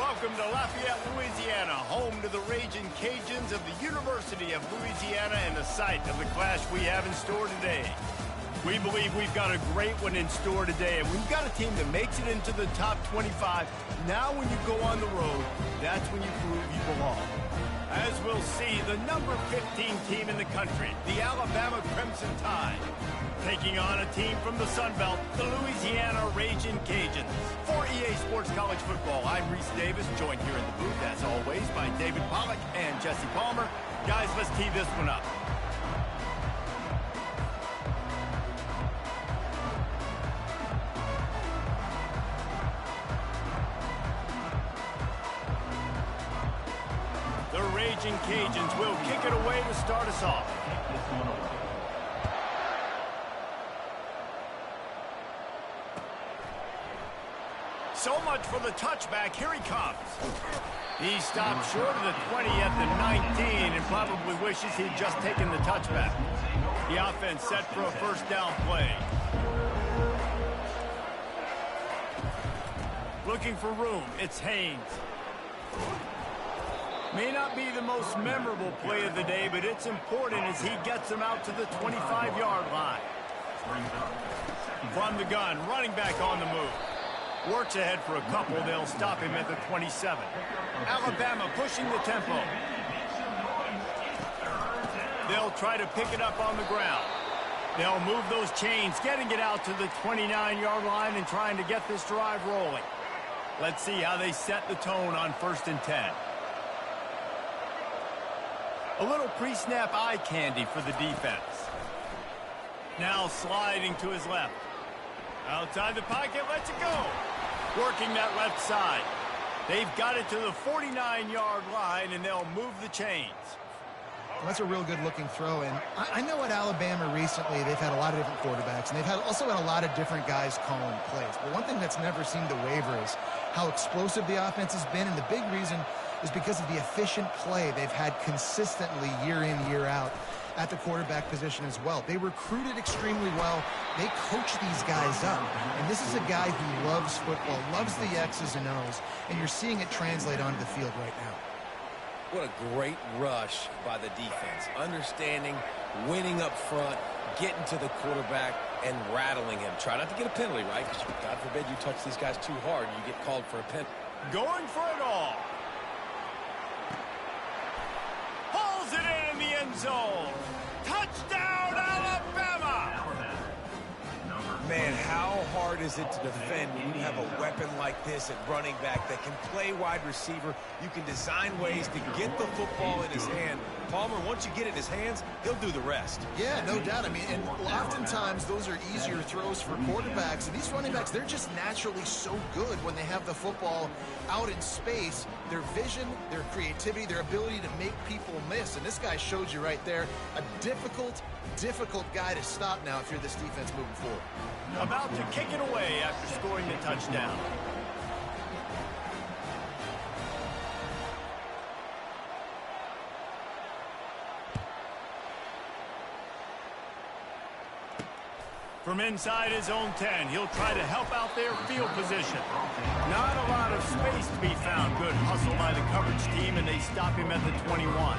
Welcome to Lafayette, Louisiana, home to the Raging Cajuns of the University of Louisiana and the site of the clash we have in store today. We believe we've got a great one in store today, and we've got a team that makes it into the top 25. Now when you go on the road, that's when you prove you belong. As we'll see, the number 15 team in the country, the Alabama Crimson Tide, taking on a team from the Sun Belt, the Louisiana Raging Cajuns. For EA Sports College Football, I'm Reese Davis, joined here in the booth, as always, by David Pollack and Jesse Palmer. Guys, let's tee this one up. The Raging Cajuns will kick it away to start us off. So much for the touchback. Here he comes. He stopped short of the 20 at the 19 and probably wishes he'd just taken the touchback. The offense set for a first down play. Looking for room. It's Haynes. May not be the most memorable play of the day, but it's important as he gets them out to the 25-yard line. From the gun, running back on the move. Works ahead for a couple. They'll stop him at the 27. Alabama pushing the tempo. They'll try to pick it up on the ground. They'll move those chains, getting it out to the 29-yard line and trying to get this drive rolling. Let's see how they set the tone on 1st and 10. A little pre-snap eye candy for the defense. Now sliding to his left. Outside the pocket, lets it go. Working that left side. They've got it to the 49-yard line, and they'll move the chains. Well, that's a real good-looking throw. And I know at Alabama recently, they've had a lot of different quarterbacks, and they've also had a lot of different guys calling plays. But one thing that's never seemed to waver is how explosive the offense has been, and the big reason is because of the efficient play they've had consistently year in, year out at the quarterback position as well. They recruited extremely well. They coach these guys up. And this is a guy who loves football, loves the X's and O's, and you're seeing it translate onto the field right now. What a great rush by the defense. Understanding, winning up front, getting to the quarterback, and rattling him. Try not to get a penalty, right? Because God forbid you touch these guys too hard, you get called for a penalty. Going for it all. Pulls it in the end zone. Touchdown, Alabama! Man, how hard is it to defend when you have a weapon like this at running back that can play wide receiver? You can design ways to get the football in his hand. Palmer, once you get it in his hands, he'll do the rest. Yeah, no doubt. I mean, and oftentimes those are easier throws for quarterbacks. And these running backs, they're just naturally so good when they have the football out in space. Their vision, their creativity, their ability to make people miss. And this guy showed you right there, a difficult guy to stop now if you're this defense moving forward. About to kick it away after scoring the touchdown. From inside his own 10, he'll try to help out their field position. Not a lot of space to be found. Good hustle by the coverage team, and they stop him at the 21.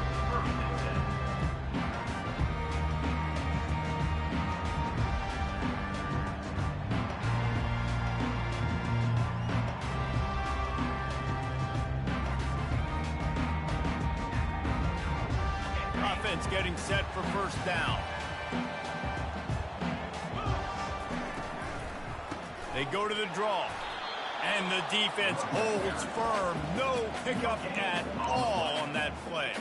Offense getting set for first down. They go to the draw, and the defense holds firm. No pickup at all on that play.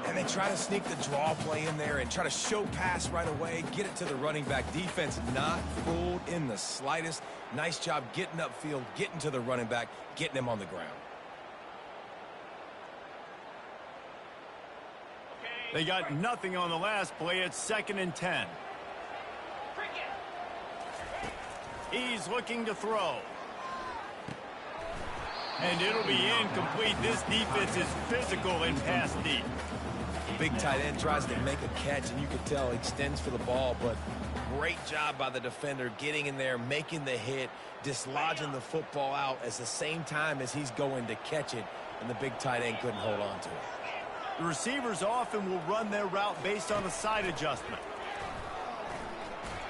And they try to sneak the draw play in there and try to show pass right away, get it to the running back. Defense not fooled in the slightest. Nice job getting upfield, getting to the running back, getting him on the ground. They got nothing on the last play. It's 2nd and 10. He's looking to throw. And it'll be incomplete. This defense is physical and pass deep. Big tight end tries to make a catch, and you can tell he extends for the ball, but Great job by the defender getting in there, making the hit, dislodging the football out at the same time as he's going to catch it, and the big tight end couldn't hold on to it. The receivers often will run their route based on a side adjustment.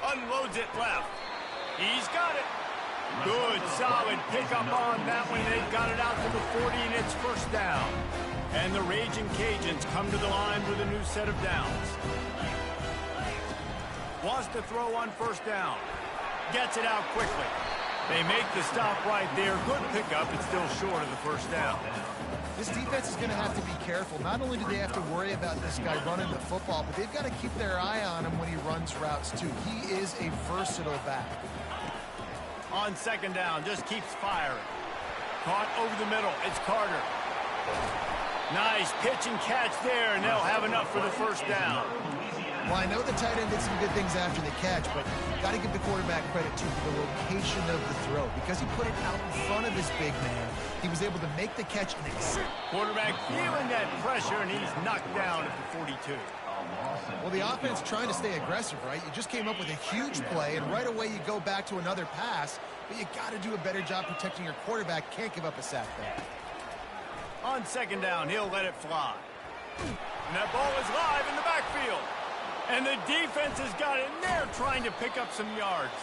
Unloads it left. He's got it. Good, solid pickup on that one. They've got it out to the 40, and it's first down. And the Raging Cajuns come to the line with a new set of downs. Wants to throw on first down. Gets it out quickly. They make the stop right there. Good pickup. It's still short of the first down. This defense is going to have to be careful. Not only do they have to worry about this guy running the football, but they've got to keep their eye on him when he runs routes, too. He is a versatile back. On second down, just keeps firing. Caught over the middle. It's Carter. Nice pitch and catch there, and they'll have enough for the first down. Well, I know the tight end did some good things after the catch, but got to give the quarterback credit, too, for the location of the throw. Because he put it out in front of his big man, he was able to make the catch and accept. Quarterback feeling that pressure, and he's knocked down at the 42. Well, the offense trying to stay aggressive, right? You just came up with a huge play, and right away you go back to another pass, but you got to do a better job protecting your quarterback. Can't give up a sack there. On second down, he'll let it fly. And that ball is live in the backfield. And the defense has got in there trying to pick up some yards.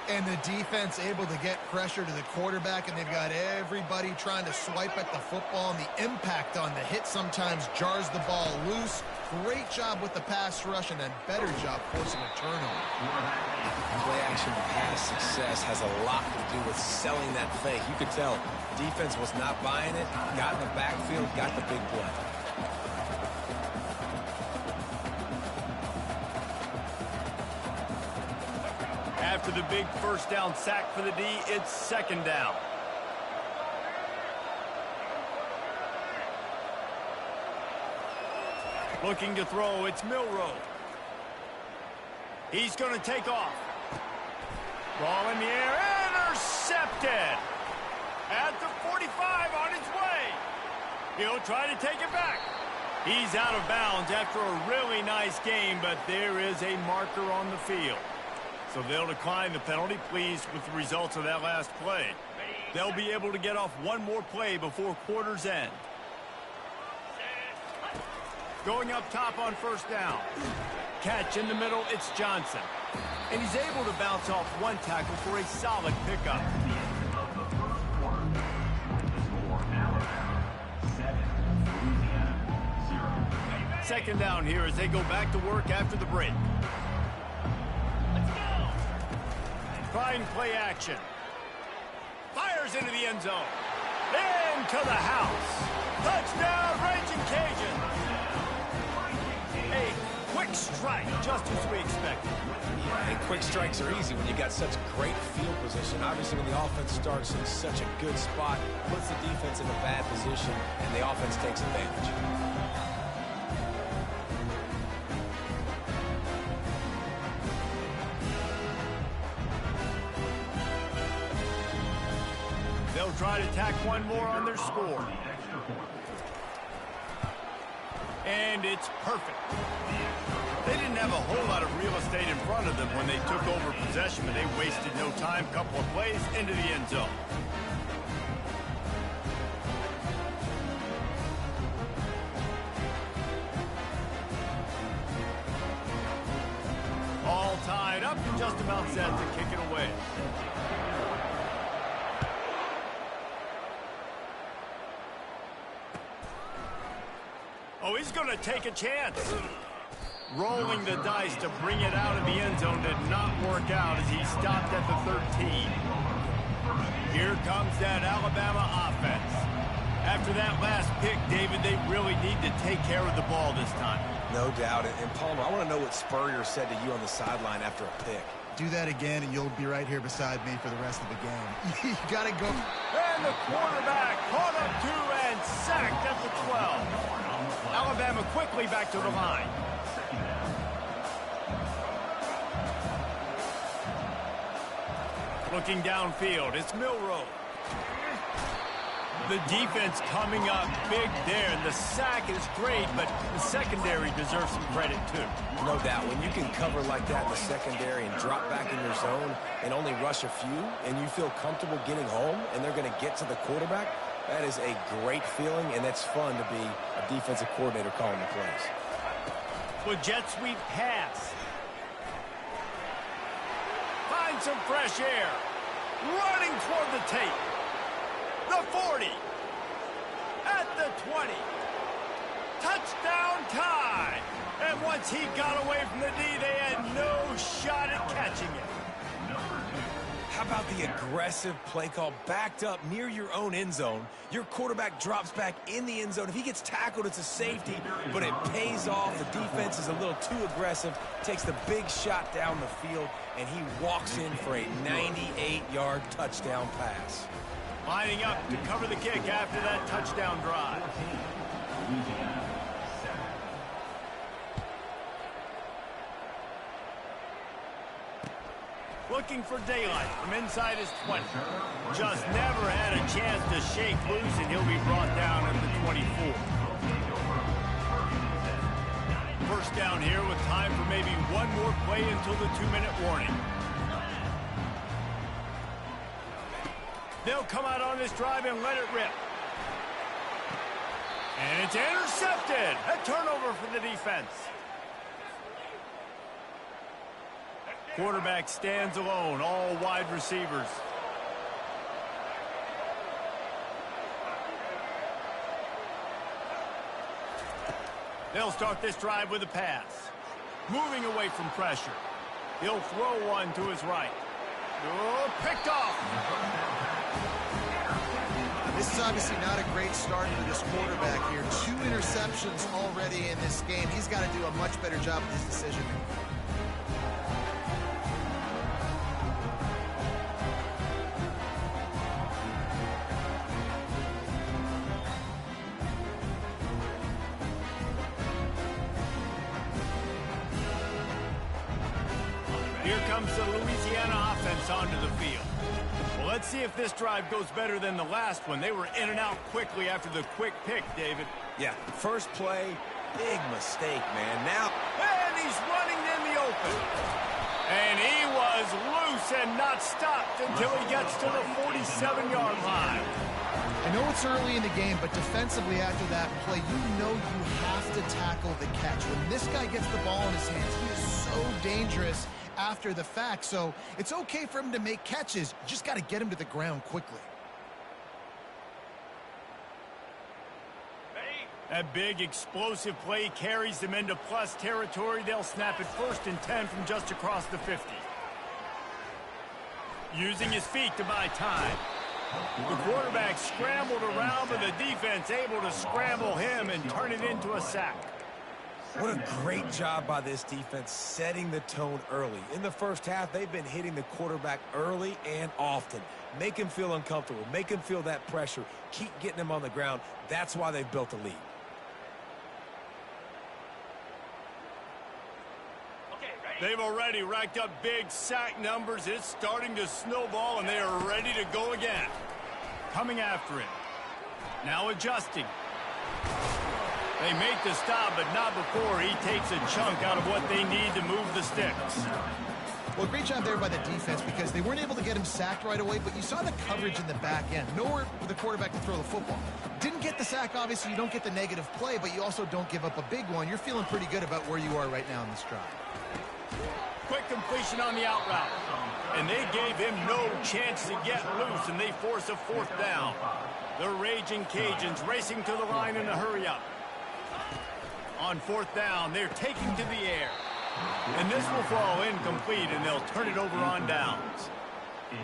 And the defense able to get pressure to the quarterback, and they've got everybody trying to swipe at the football, and the impact on the hit sometimes jars the ball loose. Great job with the pass rush, and a better job forcing a turnover. Play action pass success has a lot to do with selling that fake. You could tell defense was not buying it, got in the backfield, got the big play. After the big first down sack for the D, it's second down. Looking to throw, it's Milroe. He's going to take off. Ball in the air, intercepted. At the 45 on his way. He'll try to take it back. He's out of bounds after a really nice game, but there is a marker on the field. So they'll decline the penalty, pleased with the results of that last play. They'll be able to get off one more play before quarter's end. Going up top on first down. Catch in the middle, it's Johnson. And he's able to bounce off one tackle for a solid pickup. Second down here as they go back to work after the break. Trying play action. Fires into the end zone. Into the house. Touchdown, Raging Cajun. A quick strike, just as we expected. And quick strikes are easy when you got such great field position. Obviously, when the offense starts in such a good spot, puts the defense in a bad position, and the offense takes advantage. They'll try to tack one more on their score. And it's perfect. They didn't have a whole lot of real estate in front of them when they took over possession, but they wasted no time. Couple of plays into the end zone. All tied up and just about set to kick it away. Oh, he's going to take a chance. Rolling the dice to bring it out of the end zone did not work out as he stopped at the 13. Here comes that Alabama offense. After that last pick, David, they really need to take care of the ball this time. No doubt. And Palmer, I want to know what Spurrier said to you on the sideline after a pick. Do that again, and you'll be right here beside me for the rest of the game. You got to go. And the quarterback caught up to and sacked at the 12. Alabama quickly back to the line. Looking downfield, it's Milroe. The defense coming up big there, and the sack is great, but the secondary deserves some credit too. No doubt, when you can cover like that in the secondary and drop back in your zone and only rush a few, and you feel comfortable getting home and they're going to get to the quarterback, that is a great feeling, and it's fun to be a defensive coordinator calling the plays. With jet sweep pass. Find some fresh air. Running toward the tape. The 40. At the 20. Touchdown tie. And once he got away from the D, they had no shot at catching it. How about the aggressive play call backed up near your own end zone? Your quarterback drops back in the end zone. If he gets tackled, it's a safety, but it pays off. The defense is a little too aggressive, takes the big shot down the field, and he walks in for a 98-yard touchdown pass. Lining up to cover the kick after that touchdown drive. Looking for daylight from inside his 20. Just never had a chance to shake loose, and he'll be brought down at the 24. First down here with time for maybe one more play until the 2-minute warning. They'll come out on this drive and let it rip. And it's intercepted. A turnover for the defense. Quarterback stands alone, all wide receivers. They'll start this drive with a pass. Moving away from pressure. He'll throw one to his right. Oh, picked off. This is obviously not a great start for this quarterback here. 2 interceptions already in this game. He's got to do a much better job with his decision making. Here comes the Louisiana offense onto the field. Well, let's see if this drive goes better than the last one. They were in and out quickly after the quick pick, David. Yeah, first play, big mistake, man. Now, And he's running in the open. And he was loose and not stopped until he gets to the 47-yard line. I know it's early in the game, but defensively after that play, you know you have to tackle the catch. When this guy gets the ball in his hands, he is so dangerous after the fact. So it's okay for him to make catches. You just got to get him to the ground quickly. That big explosive play carries them into plus territory. They'll snap it 1st and 10 from just across the 50. Using his feet to buy time. The quarterback scrambled around, but the defense able to scramble him and turn it into a sack. what a great job by this defense setting the tone early. In the first half, they've been hitting the quarterback early and often. Make him feel uncomfortable. Make him feel that pressure. Keep getting him on the ground. That's why they've built a lead. They've already racked up big sack numbers. It's starting to snowball, and they are ready to go again. Coming after him. Now adjusting. They make the stop, but not before he takes a chunk out of what they need to move the sticks. Well, great job there by the defense because they weren't able to get him sacked right away, but you saw the coverage in the back end. Nowhere for the quarterback to throw the football. Didn't get the sack, obviously. You don't get the negative play, but you also don't give up a big one. You're feeling pretty good about where you are right now in this drive. Quick completion on the out route. And they gave him no chance to get loose, and they force a fourth down. The Raging Cajuns racing to the line in a hurry-up. On fourth down, they're taking to the air. And this will fall incomplete, and they'll turn it over on downs.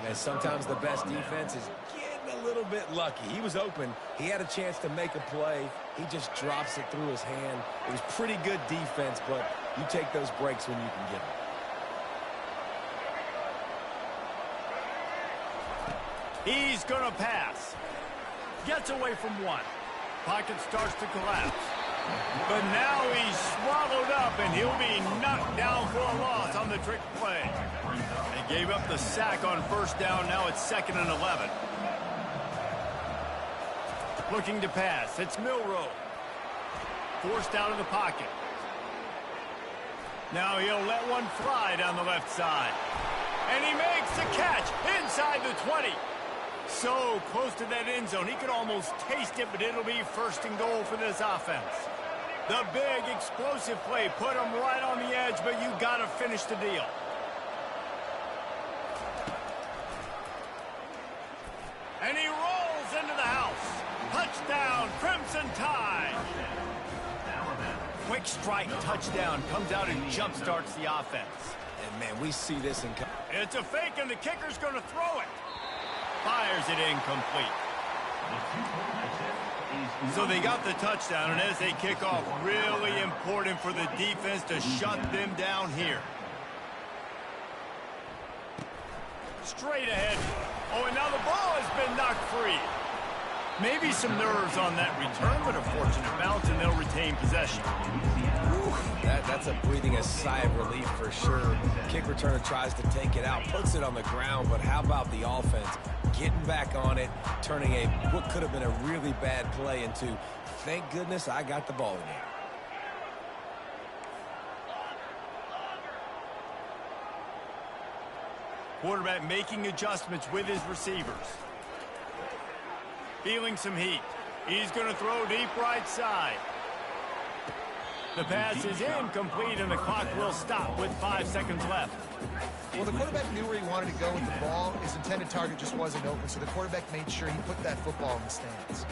And sometimes the best defense is getting a little bit lucky. He was open. He had a chance to make a play. He just drops it through his hand. It was pretty good defense, but you take those breaks when you can get them. He's going to pass. Gets away from one. Pocket starts to collapse. But now he's swallowed up, and he'll be knocked down for a loss on the trick play. They gave up the sack on first down. Now it's 2nd and 11. Looking to pass. It's Milrow. Forced out of the pocket. Now he'll let one fly down the left side. And he makes the catch inside the 20. So close to that end zone. He could almost taste it, but it'll be first and goal for this offense. The big explosive play put him right on the edge, but you got to finish the deal. And he rolls into the house. Touchdown, Crimson Tide. Quick strike touchdown comes out and jump-starts the offense. And, man, we see this in... It's a fake, and the kicker's going to throw it. Fires it incomplete. So they got the touchdown, and as they kick off, really important for the defense to shut them down here. Straight ahead. Oh, and now the ball has been knocked free. Maybe some nerves on that return, but a fortunate bounce, and they'll retain possession. That's a breathing a sigh of relief for sure. Kick returner tries to take it out, puts it on the ground, but how about the offense getting back on it, turning what could have been a really bad play into, thank goodness I got the ball again. Quarterback making adjustments with his receivers. Feeling some heat. He's going to throw deep right side. The pass is incomplete, and the clock will stop with 5 seconds left. Well, the quarterback knew where he wanted to go with the ball. His intended target just wasn't open, so the quarterback made sure he put that football in the stands.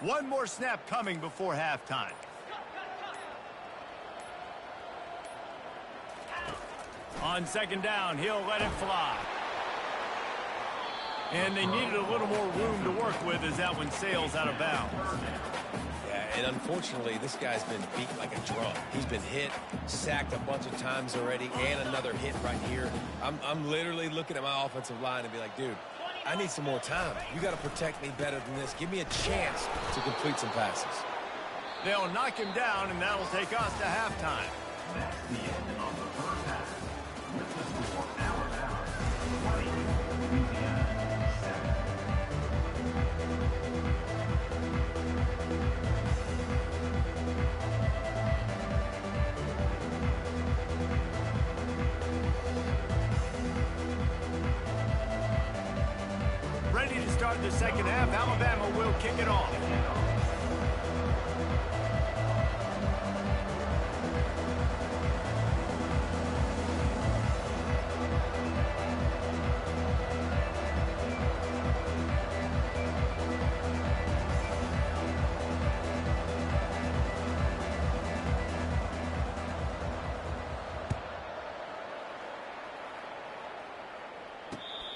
One more snap coming before halftime. On second down, he'll let it fly. And they needed a little more room to work with as that one sails out of bounds. Yeah, and unfortunately, this guy's been beat like a drum. He's been hit, sacked a bunch of times already, and another hit right here. I'm literally looking at my offensive line and be like, dude, I need some more time. You got to protect me better than this. Give me a chance to complete some passes. They'll knock him down, and that'll take us to halftime. That's the end of the first half. With the score, Alabama 20, Louisiana 7. Ready to start the second half. Alabama will kick it off.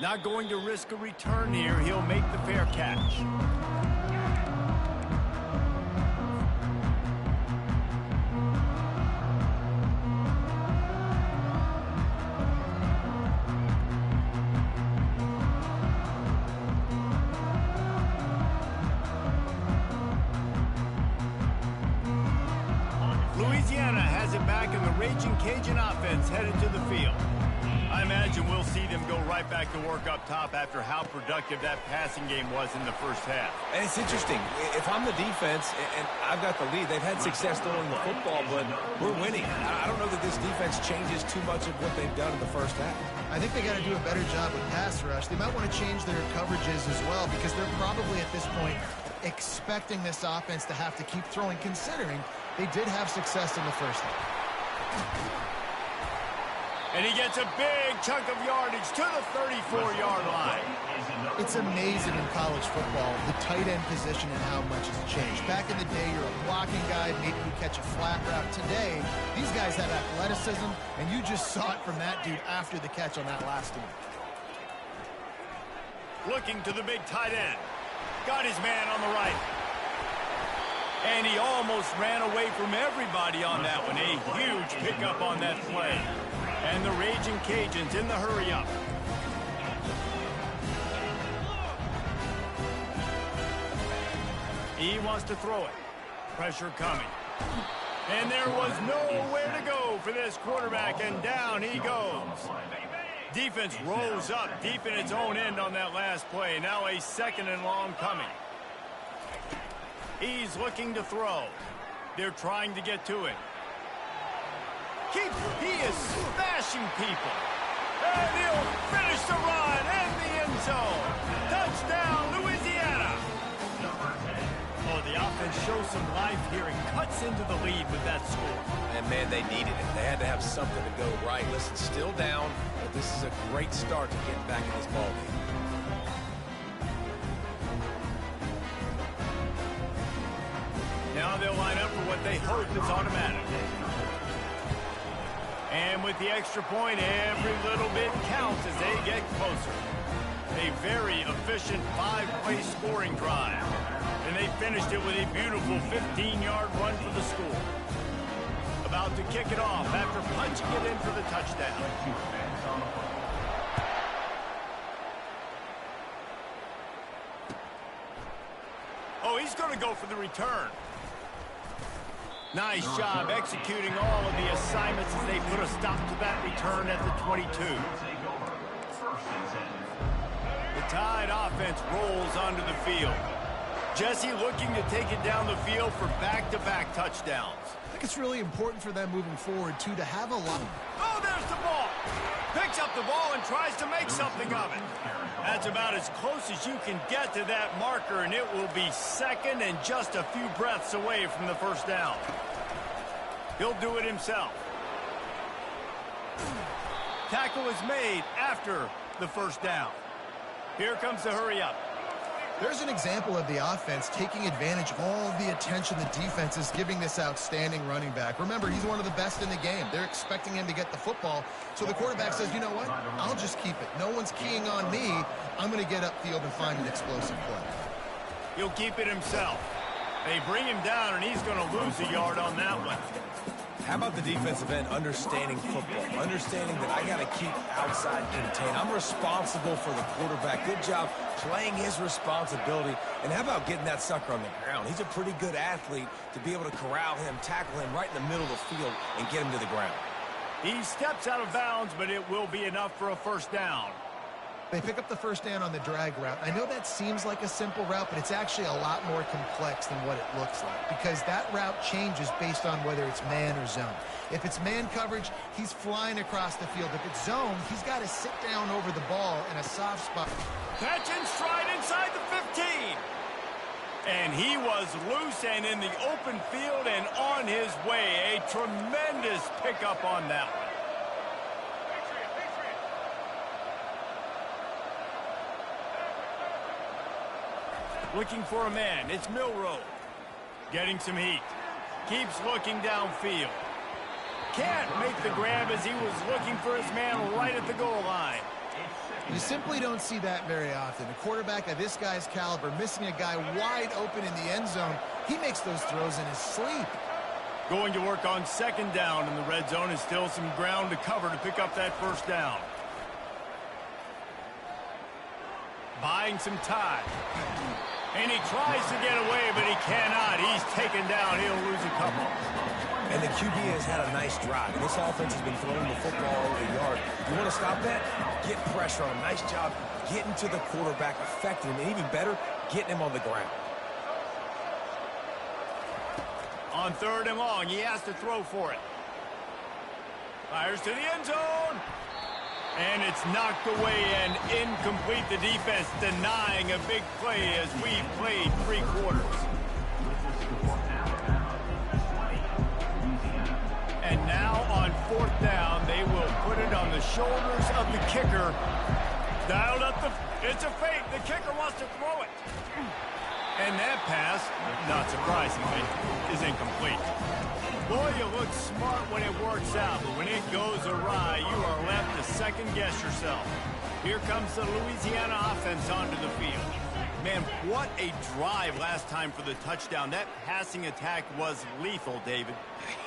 Not going to risk a return here. He'll make the fair catch. Louisiana has it back, and the Raging Cajun offense headed to the field. I imagine we'll see them go right back to work up top after how productive that passing game was in the first half. And it's interesting. If I'm the defense and I've got the lead, they've had success throwing the football, but we're winning. I don't know that this defense changes too much of what they've done in the first half. I think they got to do a better job with pass rush. They might want to change their coverages as well, because they're probably at this point expecting this offense to have to keep throwing, considering they did have success in the first half. And he gets a big chunk of yardage to the 34-yard line. It's amazing in college football, the tight end position and how much has changed. Back in the day, you're a blocking guy, maybe you catch a flat route. Today, these guys have athleticism, and you just saw it from that dude after the catch on that last one. Looking to the big tight end. Got his man on the right. And he almost ran away from everybody on that one. A huge pickup on that play. And the Raging Cajuns in the hurry-up. He wants to throw it. Pressure coming. And there was nowhere to go for this quarterback, and down he goes. Defense rolls up deep in its own end on that last play. Now a 2nd and long coming. He's looking to throw. They're trying to get to it. He is smashing people. And he'll finish the run in the end zone. Touchdown, Louisiana. Oh, the offense shows some life here and cuts into the lead with that score. And, man, they needed it. They had to have something to go right. Listen, still down, but this is a great start to getting back in this ballgame. Now they'll line up for what they hope is automatic. And with the extra point, every little bit counts as they get closer. A very efficient 5-play scoring drive. And they finished it with a beautiful 15-yard run for the score. About to kick it off after punching it in for the touchdown. Oh, he's going to go for the return. Nice job executing all of the assignments as they put a stop to that return at the 22. The Tide offense rolls onto the field. Jesse looking to take it down the field for back-to-back touchdowns. I think it's really important for them moving forward, too, to have a lot. Oh, there's the ball. Picks up the ball and tries to make something of it. That's about as close as you can get to that marker, and it will be 2nd and just a few breaths away from the first down. He'll do it himself. Tackle is made after the first down. Here comes the hurry-up. There's an example of the offense taking advantage of all the attention the defense is giving this outstanding running back. Remember, he's one of the best in the game. They're expecting him to get the football. So the quarterback says, you know what? I'll just keep it. No one's keying on me. I'm going to get upfield and find an explosive play. He'll keep it himself. They bring him down, and he's going to lose a yard on that one. How about the defensive end understanding football, understanding that I got to keep outside contained. I'm responsible for the quarterback. Good job playing his responsibility. And how about getting that sucker on the ground? He's a pretty good athlete to be able to corral him, tackle him right in the middle of the field, and get him to the ground. He steps out of bounds, but it will be enough for a first down. They pick up the first down on the drag route. I know that seems like a simple route, but it's actually a lot more complex than what it looks like because that route changes based on whether it's man or zone. If it's man coverage, he's flying across the field. If it's zone, he's got to sit down over the ball in a soft spot. Catch and stride inside the 15. And he was loose and in the open field and on his way. A tremendous pickup on that one. Looking for a man. It's Milrow. Getting some heat. Keeps looking downfield. Can't make the grab as he was looking for his man right at the goal line. You simply don't see that very often. A quarterback of this guy's caliber missing a guy wide open in the end zone. He makes those throws in his sleep. Going to work on 2nd down in the red zone is still some ground to cover to pick up that first down. Buying some time. And he tries to get away, but he cannot. He's taken down. He'll lose a couple. And the QB has had a nice drive. And this offense has been throwing the football over the yard. You want to stop that? Get pressure on him. Nice job getting to the quarterback, affecting him, and even better, getting him on the ground. On 3rd and long, he has to throw for it. Fires to the end zone. And it's knocked away and incomplete. The defense denying a big play as we've played 3 quarters. And now on 4th down, they will put it on the shoulders of the kicker. Dialed up it's a fake. The kicker wants to throw it. And that pass, not surprisingly, is incomplete. Boy, you look smart when it works out, but when it goes awry, you are left to second-guess yourself. Here comes the Louisiana offense onto the field. Man, what a drive last time for the touchdown. That passing attack was lethal, David.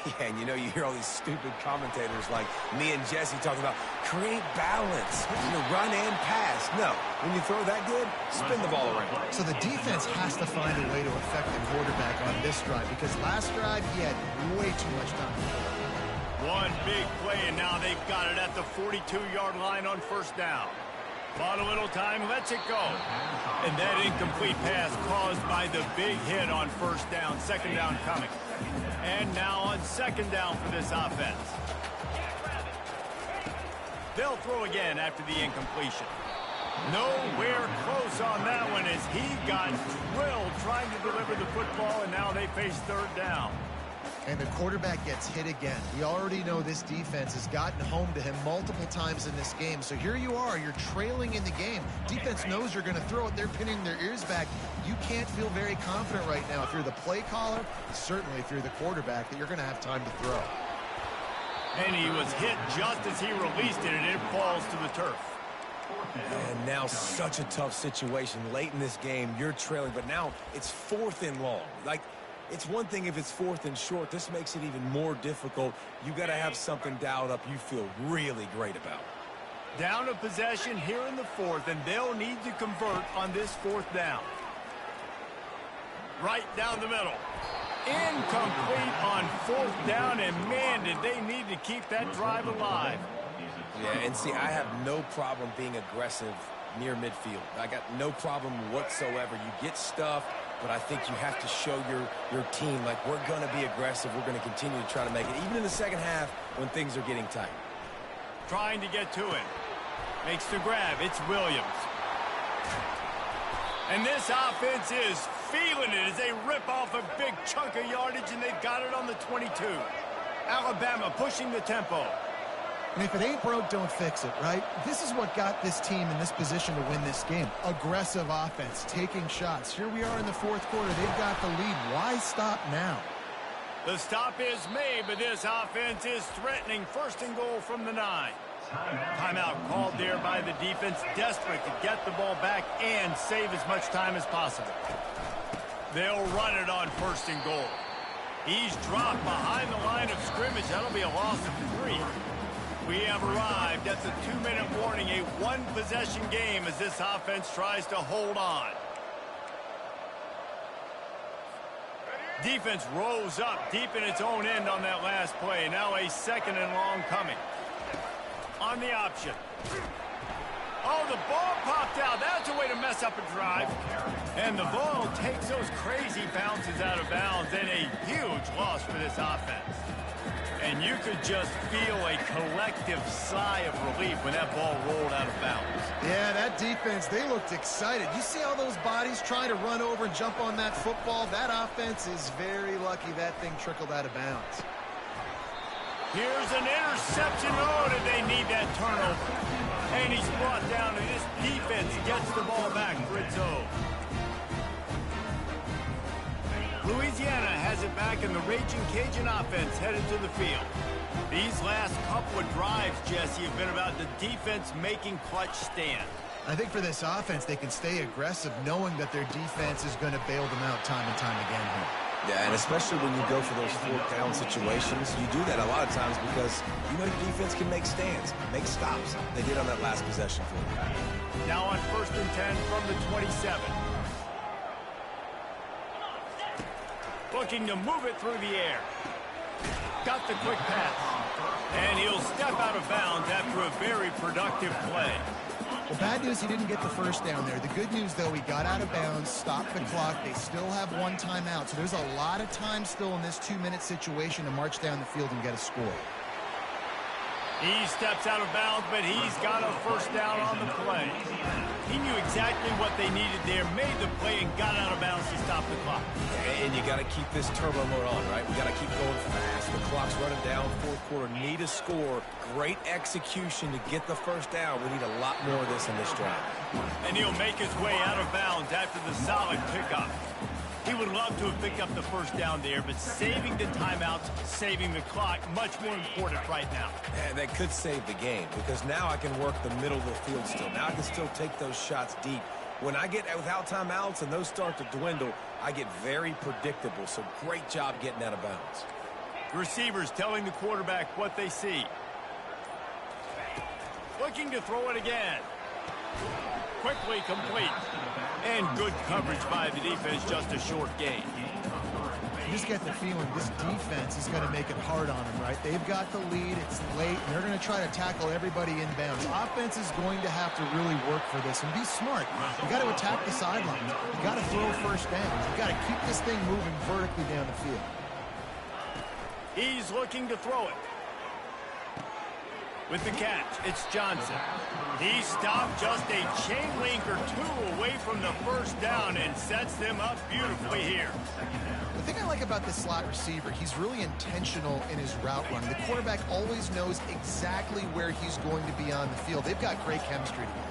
Yeah, and you hear all these stupid commentators like me and Jesse talking about create balance, run and pass. No, when you throw that good, spin the ball around. So the defense has to find a way to affect the quarterback on this drive because last drive he had way too much time. One big play, and now they've got it at the 42-yard line on first down. Bought a little time, lets it go. And that incomplete pass caused by the big hit on first down, second down coming. And now on second down for this offense. They'll throw again after the incompletion. Nowhere close on that one as he got drilled trying to deliver the football, and now they face third down. And the quarterback gets hit again. We already know this defense has gotten home to him multiple times in this game. So here you are, you're trailing in the game. Defense knows you're going to throw it. They're pinning their ears back. You can't feel very confident right now if you're the play caller, certainly if you're the quarterback, that you're going to have time to throw. And he was hit just as he released it, and it falls to the turf. And now such a tough situation. Late in this game, you're trailing, but now it's 4th and long. It's one thing if it's 4th and short. This makes it even more difficult. You got to have something dialed up you feel really great about. Down a possession here in the 4th, and they'll need to convert on this 4th down. Right down the middle. Incomplete on 4th down, and man, did they need to keep that drive alive. Yeah, and see, I have no problem being aggressive near midfield. I got no problem whatsoever. You get stuffed, but I think you have to show your team, like, we're going to be aggressive. We're going to continue to try to make it, even in the second half when things are getting tight. Trying to get to it. Makes the grab. It's Williams. And this offense is feeling it as they rip off a big chunk of yardage, and they've got it on the 22. Alabama pushing the tempo. And if it ain't broke, don't fix it, right? This is what got this team in this position to win this game. Aggressive offense, taking shots. Here we are in the 4th quarter. They've got the lead. Why stop now? The stop is made, but this offense is threatening. 1st and goal from the 9. Timeout called there by the defense, desperate to get the ball back and save as much time as possible. They'll run it on 1st and goal. He's dropped behind the line of scrimmage. That'll be a loss of 3. We have arrived at the 2-minute warning, a one-possession game as this offense tries to hold on. Defense rose up deep in its own end on that last play. Now a 2nd and long coming. On the option. Oh, the ball popped out. That's a way to mess up a drive. And the ball takes those crazy bounces out of bounds, and a huge loss for this offense. And you could just feel a collective sigh of relief when that ball rolled out of bounds. Yeah, that defense, they looked excited. You see all those bodies trying to run over and jump on that football? That offense is very lucky that thing trickled out of bounds. Here's an interception. Oh, did they need that turnover? And he's brought down, and this defense gets the ball back for its own. Louisiana has it back, and the Raging Cajun offense headed to the field. These last couple of drives, Jesse, have been about the defense making clutch stands. I think for this offense, they can stay aggressive knowing that their defense is going to bail them out time and time again here. Yeah, and especially when you go for those 4th down situations, you do that a lot of times because you know your defense can make stands, make stops. They did on that last possession for you. Now on 1st and 10 from the 27. Looking to move it through the air. Got the quick pass. And he'll step out of bounds after a very productive play. The bad news, he didn't get the first down there. The good news, though, he got out of bounds, stopped the clock. They still have one timeout. So there's a lot of time still in this 2-minute situation to march down the field and get a score. He steps out of bounds, but he's got a first down on the play. He knew exactly what they needed there, made the play, and got out of bounds to stop the clock. And you got to keep this turbo mode on, right? We got to keep going fast. The clock's running down. 4th quarter, need a score. Great execution to get the first down. We need a lot more of this in this drive. And he'll make his way out of bounds after the solid pickup. He would love to have picked up the first down there, but saving the timeouts, saving the clock, much more important right now. And that could save the game because now I can work the middle of the field still. Now I can still take those shots deep When I get without timeouts and those start to dwindle, I get very predictable. So great job getting out of bounds. Receivers telling the quarterback what they see. Looking to throw it again. Quickly complete. And good coverage by the defense, just a short gain. You just get the feeling this defense is going to make it hard on them, right? They've got the lead. It's late. And they're going to try to tackle everybody inbounds. Offense is going to have to really work for this and be smart. You got to attack the sidelines. You got to throw first downs. You got to keep this thing moving vertically down the field. He's looking to throw it. With the catch, it's Johnson. He stopped just a chain link or two away from the first down and sets them up beautifully here. The thing I like about this slot receiver, he's really intentional in his route running. The quarterback always knows exactly where he's going to be on the field. They've got great chemistry together.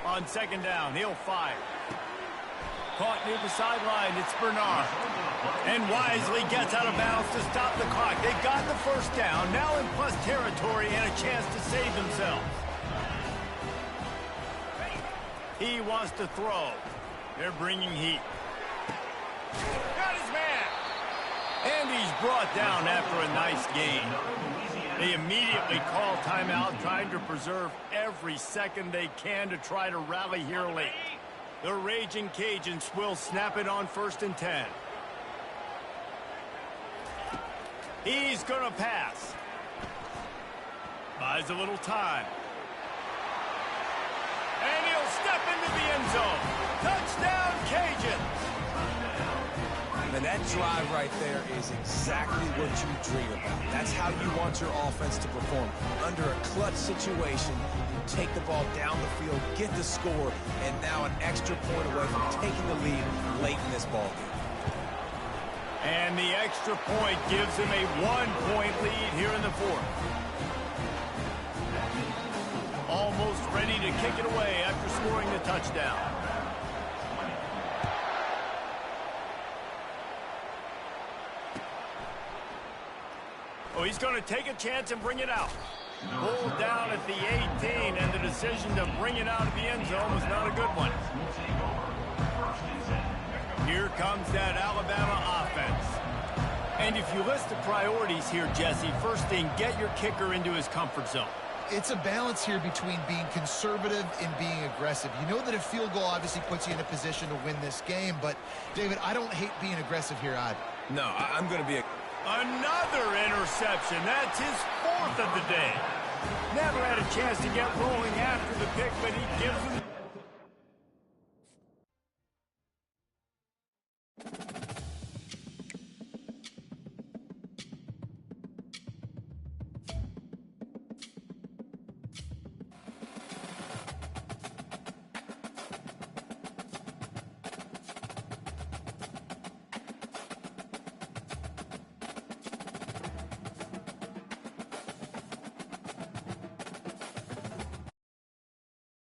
On second down, he'll fire. Caught near the sideline, it's Bernard. And wisely gets out of bounds to stop the clock. They got the first down, now in plus territory and a chance to save themselves. He wants to throw. They're bringing heat. Got his man. And he's brought down after a nice gain. They immediately call timeout, trying to preserve every second they can to try to rally here late. The Raging Cajuns will snap it on 1st and 10. He's going to pass. Buys a little time. And he'll step into the end zone. Touchdown, Cajuns. And that drive right there is exactly what you dream about. That's how you want your offense to perform. Under a clutch situation, you take the ball down the field, get the score, and now an extra point away from taking the lead late in this ball game. And the extra point gives him a 1-point lead here in the 4th. Almost ready to kick it away after scoring the touchdown. Oh, he's going to take a chance and bring it out. Pulled down at the 18, and the decision to bring it out of the end zone was not a good one. Here comes that Alabama offense. And if you list the priorities here, Jesse, first thing, get your kicker into his comfort zone. It's a balance here between being conservative and being aggressive. You know that a field goal obviously puts you in a position to win this game, but, David, I don't hate being aggressive here either. No, I'm going to be Another interception. That's his 4th of the day. Never had a chance to get rolling after the pick, but he gives them